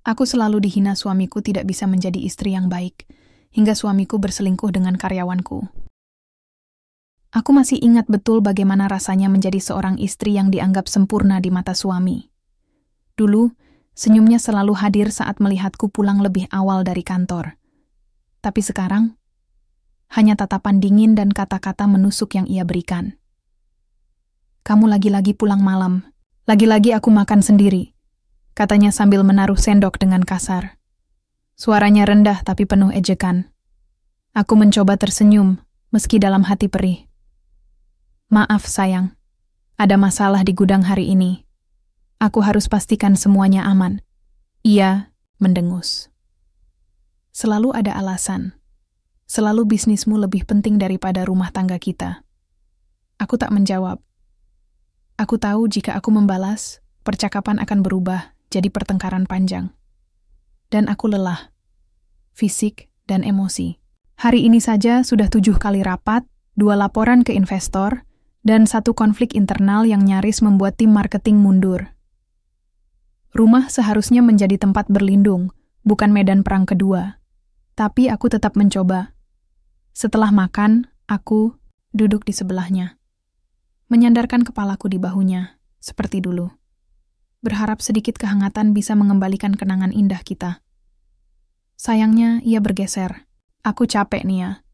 Aku selalu dihina suamiku tidak bisa menjadi istri yang baik, hingga suamiku berselingkuh dengan karyawanku. Aku masih ingat betul bagaimana rasanya menjadi seorang istri yang dianggap sempurna di mata suami. Dulu, senyumnya selalu hadir saat melihatku pulang lebih awal dari kantor. Tapi sekarang, hanya tatapan dingin dan kata-kata menusuk yang ia berikan. Kamu lagi-lagi pulang malam, lagi-lagi aku makan sendiri, katanya sambil menaruh sendok dengan kasar. Suaranya rendah tapi penuh ejekan. Aku mencoba tersenyum, meski dalam hati perih. Maaf sayang, ada masalah di gudang hari ini. Aku harus pastikan semuanya aman. Ia mendengus. Selalu ada alasan. Selalu bisnismu lebih penting daripada rumah tangga kita. Aku tak menjawab. Aku tahu jika aku membalas, percakapan akan berubah jadi pertengkaran panjang. Dan aku lelah. Fisik dan emosi. Hari ini saja sudah 7 kali rapat, 2 laporan ke investor, dan 1 konflik internal yang nyaris membuat tim marketing mundur. Rumah seharusnya menjadi tempat berlindung, bukan medan perang kedua. Tapi aku tetap mencoba. Setelah makan, aku duduk di sebelahnya. Menyandarkan kepalaku di bahunya, seperti dulu. Berharap sedikit kehangatan bisa mengembalikan kenangan indah kita. Sayangnya, ia bergeser. Aku capek, Nia.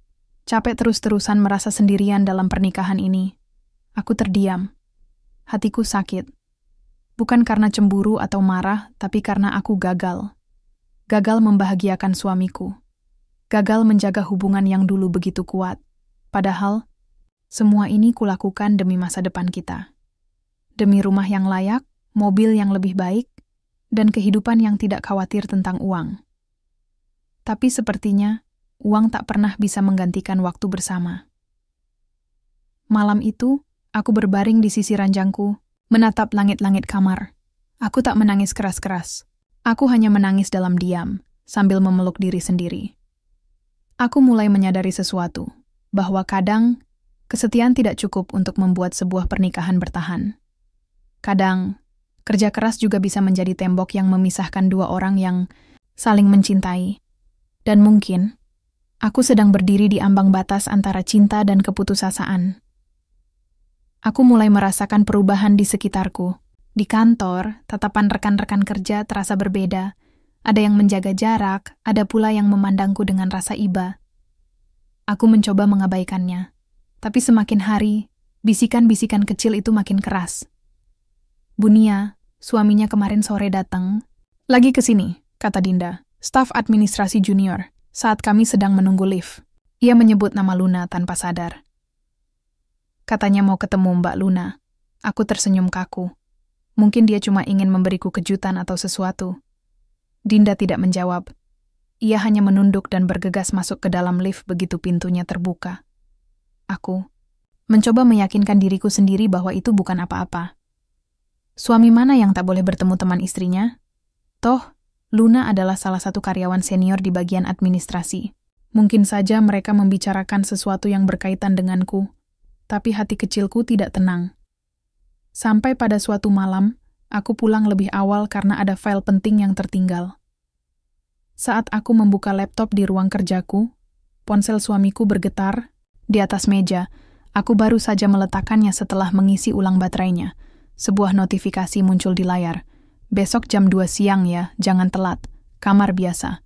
Capek terus-terusan merasa sendirian dalam pernikahan ini. Aku terdiam. Hatiku sakit. Bukan karena cemburu atau marah, tapi karena aku gagal. Gagal membahagiakan suamiku. Gagal menjaga hubungan yang dulu begitu kuat. Padahal, semua ini kulakukan demi masa depan kita. Demi rumah yang layak, mobil yang lebih baik, dan kehidupan yang tidak khawatir tentang uang. Tapi sepertinya, uang tak pernah bisa menggantikan waktu bersama. Malam itu, aku berbaring di sisi ranjangku, menatap langit-langit kamar. Aku tak menangis keras-keras. Aku hanya menangis dalam diam, sambil memeluk diri sendiri. Aku mulai menyadari sesuatu, bahwa kadang, kesetiaan tidak cukup untuk membuat sebuah pernikahan bertahan. Kadang, kerja keras juga bisa menjadi tembok yang memisahkan 2 orang yang saling mencintai. Dan mungkin, aku sedang berdiri di ambang batas antara cinta dan keputusasaan. Aku mulai merasakan perubahan di sekitarku. Di kantor, tatapan rekan-rekan kerja terasa berbeda. Ada yang menjaga jarak, ada pula yang memandangku dengan rasa iba. Aku mencoba mengabaikannya. Tapi semakin hari, bisikan-bisikan kecil itu makin keras. Bunia, suaminya kemarin sore datang. Lagi ke sini, kata Dinda, staf administrasi junior, saat kami sedang menunggu lift. Ia menyebut nama Luna tanpa sadar. Katanya mau ketemu Mbak Luna. Aku tersenyum kaku. Mungkin dia cuma ingin memberiku kejutan atau sesuatu. Dinda tidak menjawab. Ia hanya menunduk dan bergegas masuk ke dalam lift begitu pintunya terbuka. Aku mencoba meyakinkan diriku sendiri bahwa itu bukan apa-apa. Suami mana yang tak boleh bertemu teman istrinya? Toh, Luna adalah salah satu karyawan senior di bagian administrasi. Mungkin saja mereka membicarakan sesuatu yang berkaitan denganku, tapi hati kecilku tidak tenang. Sampai pada suatu malam, aku pulang lebih awal karena ada file penting yang tertinggal. Saat aku membuka laptop di ruang kerjaku, ponsel suamiku bergetar. Di atas meja, aku baru saja meletakkannya setelah mengisi ulang baterainya. Sebuah notifikasi muncul di layar. Besok jam 2 siang ya, jangan telat. Kamar biasa.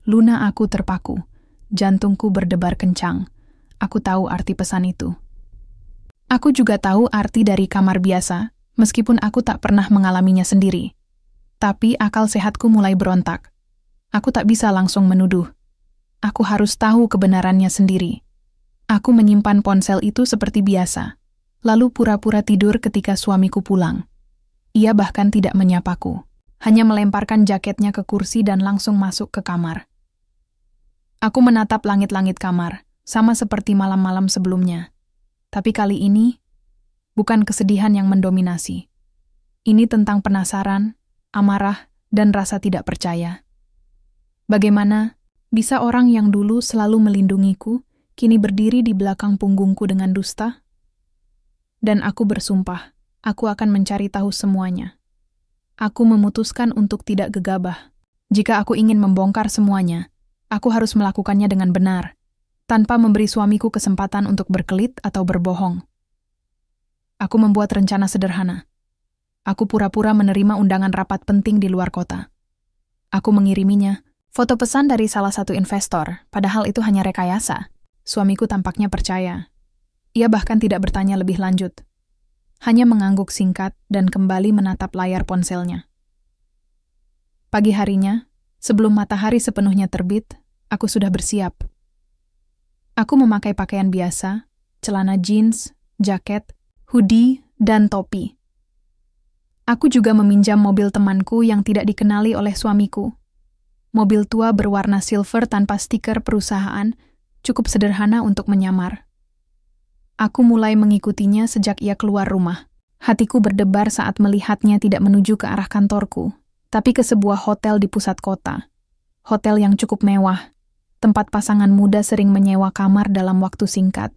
Luna, aku terpaku. Jantungku berdebar kencang. Aku tahu arti pesan itu. Aku juga tahu arti dari kamar biasa, meskipun aku tak pernah mengalaminya sendiri. Tapi akal sehatku mulai berontak. Aku tak bisa langsung menuduh. Aku harus tahu kebenarannya sendiri. Aku menyimpan ponsel itu seperti biasa, lalu pura-pura tidur ketika suamiku pulang. Ia bahkan tidak menyapaku, hanya melemparkan jaketnya ke kursi dan langsung masuk ke kamar. Aku menatap langit-langit kamar, sama seperti malam-malam sebelumnya. Tapi kali ini, bukan kesedihan yang mendominasi. Ini tentang penasaran, amarah, dan rasa tidak percaya. Bagaimana bisa orang yang dulu selalu melindungiku, kini berdiri di belakang punggungku dengan dusta? Dan aku bersumpah, aku akan mencari tahu semuanya. Aku memutuskan untuk tidak gegabah. Jika aku ingin membongkar semuanya, aku harus melakukannya dengan benar, tanpa memberi suamiku kesempatan untuk berkelit atau berbohong. Aku membuat rencana sederhana. Aku pura-pura menerima undangan rapat penting di luar kota. Aku mengiriminya foto pesan dari salah satu investor, padahal itu hanya rekayasa. Suamiku tampaknya percaya. Ia bahkan tidak bertanya lebih lanjut. Hanya mengangguk singkat dan kembali menatap layar ponselnya. Pagi harinya, sebelum matahari sepenuhnya terbit, aku sudah bersiap. Aku memakai pakaian biasa, celana jeans, jaket, hoodie, dan topi. Aku juga meminjam mobil temanku yang tidak dikenali oleh suamiku. Mobil tua berwarna silver tanpa stiker perusahaan, cukup sederhana untuk menyamar. Aku mulai mengikutinya sejak ia keluar rumah. Hatiku berdebar saat melihatnya tidak menuju ke arah kantorku, tapi ke sebuah hotel di pusat kota. Hotel yang cukup mewah, tempat pasangan muda sering menyewa kamar dalam waktu singkat.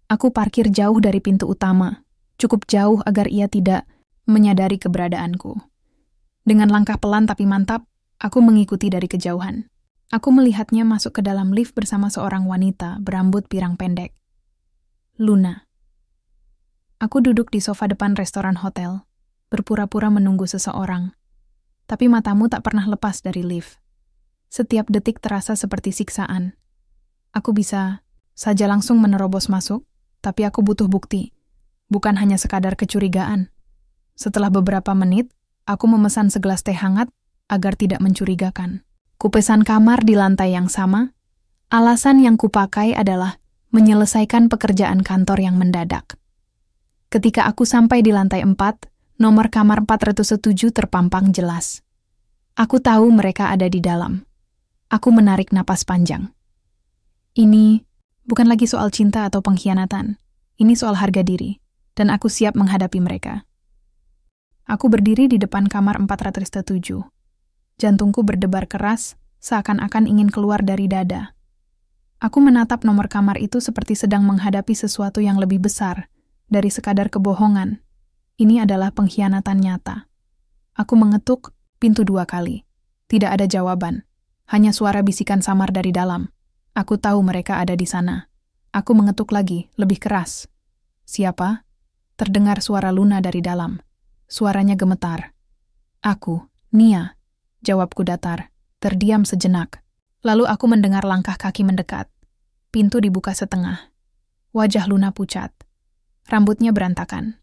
Aku parkir jauh dari pintu utama, cukup jauh agar ia tidak menyadari keberadaanku. Dengan langkah pelan tapi mantap, aku mengikuti dari kejauhan. Aku melihatnya masuk ke dalam lift bersama seorang wanita berambut pirang pendek. Luna. Aku duduk di sofa depan restoran hotel, berpura-pura menunggu seseorang. Tapi matamu tak pernah lepas dari lift. Setiap detik terasa seperti siksaan. Aku bisa saja langsung menerobos masuk, tapi aku butuh bukti, bukan hanya sekadar kecurigaan. Setelah beberapa menit, aku memesan segelas teh hangat agar tidak mencurigakan. Kupesan kamar di lantai yang sama. Alasan yang kupakai adalah menyelesaikan pekerjaan kantor yang mendadak. Ketika aku sampai di lantai 4, nomor kamar 407 terpampang jelas. Aku tahu mereka ada di dalam. Aku menarik napas panjang. Ini bukan lagi soal cinta atau pengkhianatan. Ini soal harga diri, dan aku siap menghadapi mereka. Aku berdiri di depan kamar 407. Jantungku berdebar keras, seakan-akan ingin keluar dari dada. Aku menatap nomor kamar itu seperti sedang menghadapi sesuatu yang lebih besar dari sekadar kebohongan. Ini adalah pengkhianatan nyata. Aku mengetuk pintu 2 kali. Tidak ada jawaban. Hanya suara bisikan samar dari dalam. Aku tahu mereka ada di sana. Aku mengetuk lagi, lebih keras. Siapa? Terdengar suara Luna dari dalam. Suaranya gemetar. Aku, Nia. Jawabku datar. Terdiam sejenak. Lalu aku mendengar langkah kaki mendekat. Pintu dibuka setengah. Wajah Luna pucat. Rambutnya berantakan.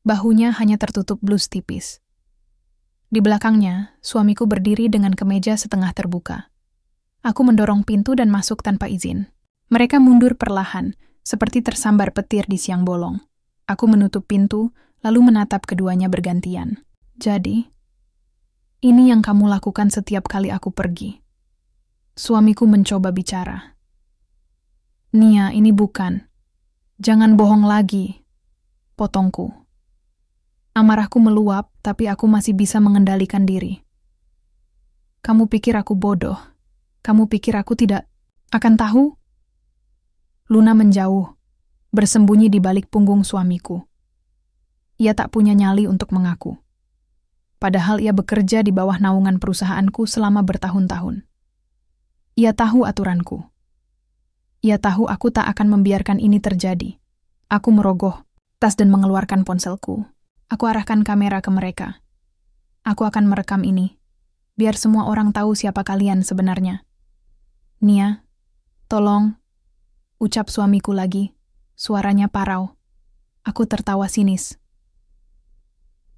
Bahunya hanya tertutup blus tipis. Di belakangnya, suamiku berdiri dengan kemeja setengah terbuka. Aku mendorong pintu dan masuk tanpa izin. Mereka mundur perlahan, seperti tersambar petir di siang bolong. Aku menutup pintu, lalu menatap keduanya bergantian. Jadi, ini yang kamu lakukan setiap kali aku pergi. Suamiku mencoba bicara. Nia, ini bukan. Jangan bohong lagi. Potongku. Amarahku meluap, tapi aku masih bisa mengendalikan diri. Kamu pikir aku bodoh? Kamu pikir aku tidak akan tahu? Luna menjauh, bersembunyi di balik punggung suamiku. Ia tak punya nyali untuk mengaku. Padahal ia bekerja di bawah naungan perusahaanku selama bertahun-tahun. Ia tahu aturanku. Ia tahu aku tak akan membiarkan ini terjadi. Aku merogoh tas dan mengeluarkan ponselku. Aku arahkan kamera ke mereka. Aku akan merekam ini, biar semua orang tahu siapa kalian sebenarnya. Nia, tolong, ucap suamiku lagi. Suaranya parau. Aku tertawa sinis.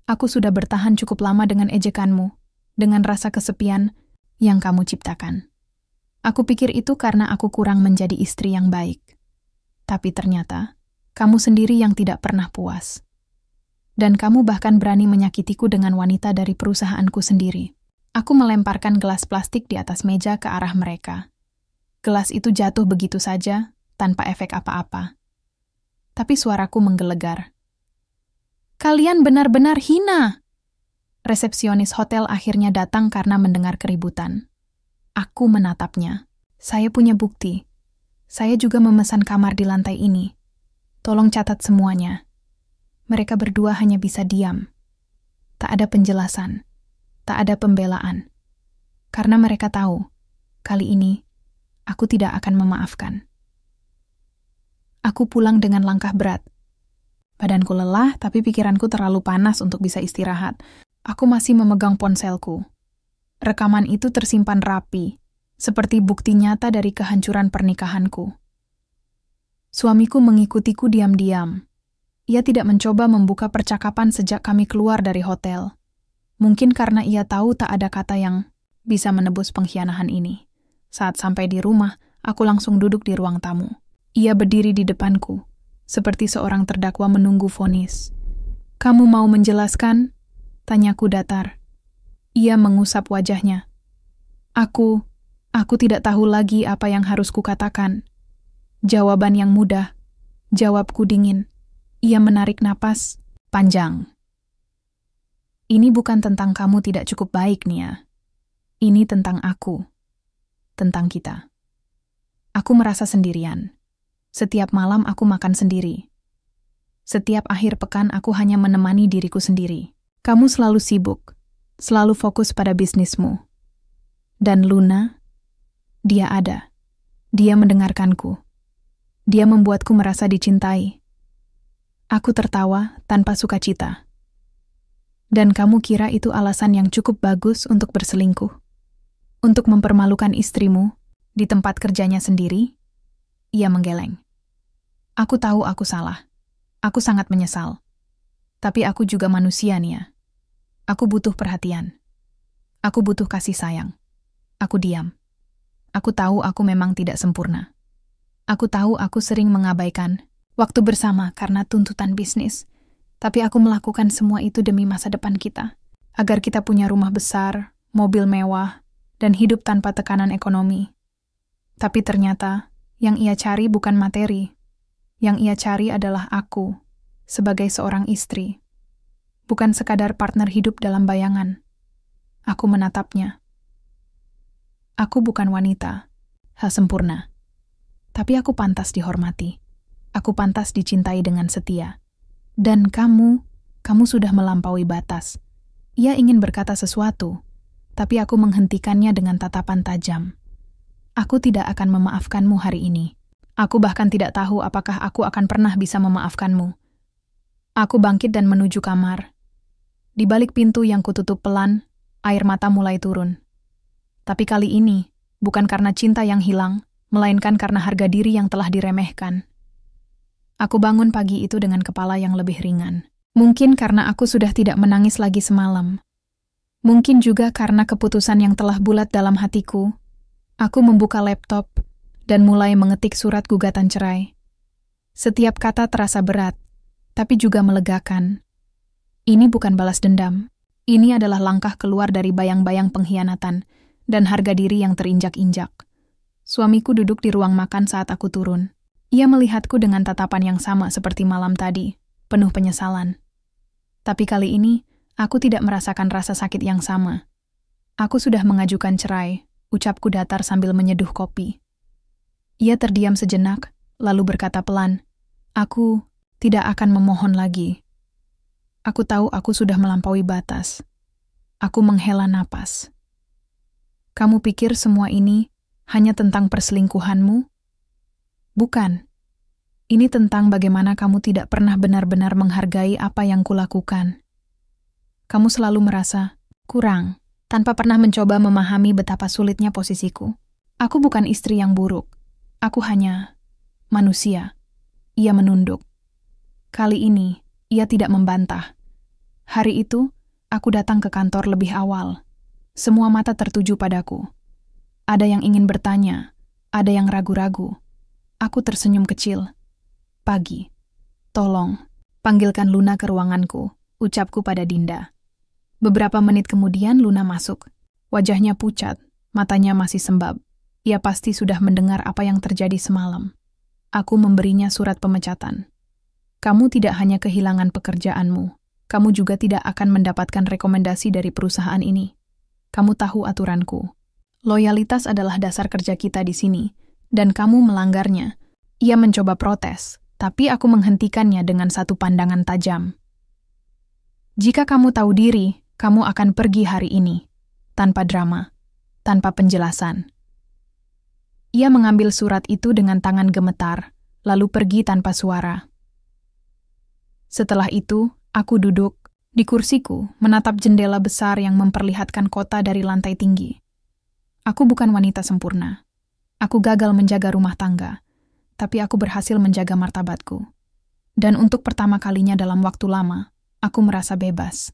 Aku sudah bertahan cukup lama dengan ejekanmu, dengan rasa kesepian yang kamu ciptakan. Aku pikir itu karena aku kurang menjadi istri yang baik. Tapi ternyata, kamu sendiri yang tidak pernah puas. Dan kamu bahkan berani menyakitiku dengan wanita dari perusahaanku sendiri. Aku melemparkan gelas plastik di atas meja ke arah mereka. Gelas itu jatuh begitu saja, tanpa efek apa-apa. Tapi suaraku menggelegar. Kalian benar-benar hina! Resepsionis hotel akhirnya datang karena mendengar keributan. Aku menatapnya. Saya punya bukti. Saya juga memesan kamar di lantai ini. Tolong catat semuanya. Mereka berdua hanya bisa diam. Tak ada penjelasan, tak ada pembelaan. Karena mereka tahu, kali ini aku tidak akan memaafkan. Aku pulang dengan langkah berat. Badanku lelah, tapi pikiranku terlalu panas untuk bisa istirahat. Aku masih memegang ponselku. Rekaman itu tersimpan rapi, seperti bukti nyata dari kehancuran pernikahanku. Suamiku mengikutiku diam-diam. Ia tidak mencoba membuka percakapan sejak kami keluar dari hotel. Mungkin karena ia tahu tak ada kata yang bisa menebus pengkhianatan ini. Saat sampai di rumah, aku langsung duduk di ruang tamu. Ia berdiri di depanku, seperti seorang terdakwa menunggu vonis. "Kamu mau menjelaskan?" tanyaku datar. Ia mengusap wajahnya. Aku tidak tahu lagi apa yang harus kukatakan. Jawaban yang mudah, jawabku dingin. Ia menarik napas panjang. "Ini bukan tentang kamu tidak cukup baik, Nia. Ini tentang aku, tentang kita. Aku merasa sendirian. Setiap malam aku makan sendiri. Setiap akhir pekan aku hanya menemani diriku sendiri. Kamu selalu sibuk, selalu fokus pada bisnismu. Dan Luna, dia ada. Dia mendengarkanku. Dia membuatku merasa dicintai. Aku tertawa tanpa sukacita. Dan kamu kira itu alasan yang cukup bagus untuk berselingkuh? Untuk mempermalukan istrimu di tempat kerjanya sendiri?" Ia menggeleng. "Aku tahu aku salah. Aku sangat menyesal. Tapi aku juga manusia, Nia. Aku butuh perhatian. Aku butuh kasih sayang. Aku diam. Aku tahu aku memang tidak sempurna. Aku tahu aku sering mengabaikan waktu bersama karena tuntutan bisnis. Tapi aku melakukan semua itu demi masa depan kita. Agar kita punya rumah besar, mobil mewah, dan hidup tanpa tekanan ekonomi. Tapi ternyata, yang ia cari bukan materi. Yang ia cari adalah aku, sebagai seorang istri. Bukan sekadar partner hidup dalam bayangan." Aku menatapnya. "Aku bukan wanita, hal sempurna. Tapi aku pantas dihormati. Aku pantas dicintai dengan setia. Dan kamu sudah melampaui batas." Ia ingin berkata sesuatu, tapi aku menghentikannya dengan tatapan tajam. "Aku tidak akan memaafkanmu hari ini. Aku bahkan tidak tahu apakah aku akan pernah bisa memaafkanmu." Aku bangkit dan menuju kamar. Di balik pintu yang kututup pelan, air mata mulai turun. Tapi kali ini, bukan karena cinta yang hilang, melainkan karena harga diri yang telah diremehkan. Aku bangun pagi itu dengan kepala yang lebih ringan. Mungkin karena aku sudah tidak menangis lagi semalam. Mungkin juga karena keputusan yang telah bulat dalam hatiku. Aku membuka laptop dan mulai mengetik surat gugatan cerai. Setiap kata terasa berat, tapi juga melegakan. Ini bukan balas dendam. Ini adalah langkah keluar dari bayang-bayang pengkhianatan dan harga diri yang terinjak-injak. Suamiku duduk di ruang makan saat aku turun. Ia melihatku dengan tatapan yang sama seperti malam tadi, penuh penyesalan. Tapi kali ini, aku tidak merasakan rasa sakit yang sama. "Aku sudah mengajukan cerai," ucapku datar sambil menyeduh kopi. Ia terdiam sejenak, lalu berkata pelan, "Aku tidak akan memohon lagi. Aku tahu aku sudah melampaui batas." Aku menghela napas. "Kamu pikir semua ini hanya tentang perselingkuhanmu? Bukan. Ini tentang bagaimana kamu tidak pernah benar-benar menghargai apa yang kulakukan. Kamu selalu merasa kurang, tanpa pernah mencoba memahami betapa sulitnya posisiku. Aku bukan istri yang buruk. Aku hanya manusia." Ia menunduk. Kali ini, ia tidak membantah. Hari itu, aku datang ke kantor lebih awal. Semua mata tertuju padaku. Ada yang ingin bertanya, ada yang ragu-ragu. Aku tersenyum kecil. "Pagi. Tolong, panggilkan Luna ke ruanganku," ucapku pada Dinda. Beberapa menit kemudian Luna masuk. Wajahnya pucat, matanya masih sembab. Ia pasti sudah mendengar apa yang terjadi semalam. Aku memberinya surat pemecatan. "Kamu tidak hanya kehilangan pekerjaanmu, kamu juga tidak akan mendapatkan rekomendasi dari perusahaan ini. Kamu tahu aturanku. Loyalitas adalah dasar kerja kita di sini, dan kamu melanggarnya." Ia mencoba protes, tapi aku menghentikannya dengan satu pandangan tajam. Jika kamu tahu diri, kamu akan pergi hari ini, tanpa drama, tanpa penjelasan. Ia mengambil surat itu dengan tangan gemetar, lalu pergi tanpa suara. Setelah itu, aku duduk di kursiku, menatap jendela besar yang memperlihatkan kota dari lantai tinggi. Aku bukan wanita sempurna. Aku gagal menjaga rumah tangga, tapi aku berhasil menjaga martabatku. Dan untuk pertama kalinya dalam waktu lama, aku merasa bebas.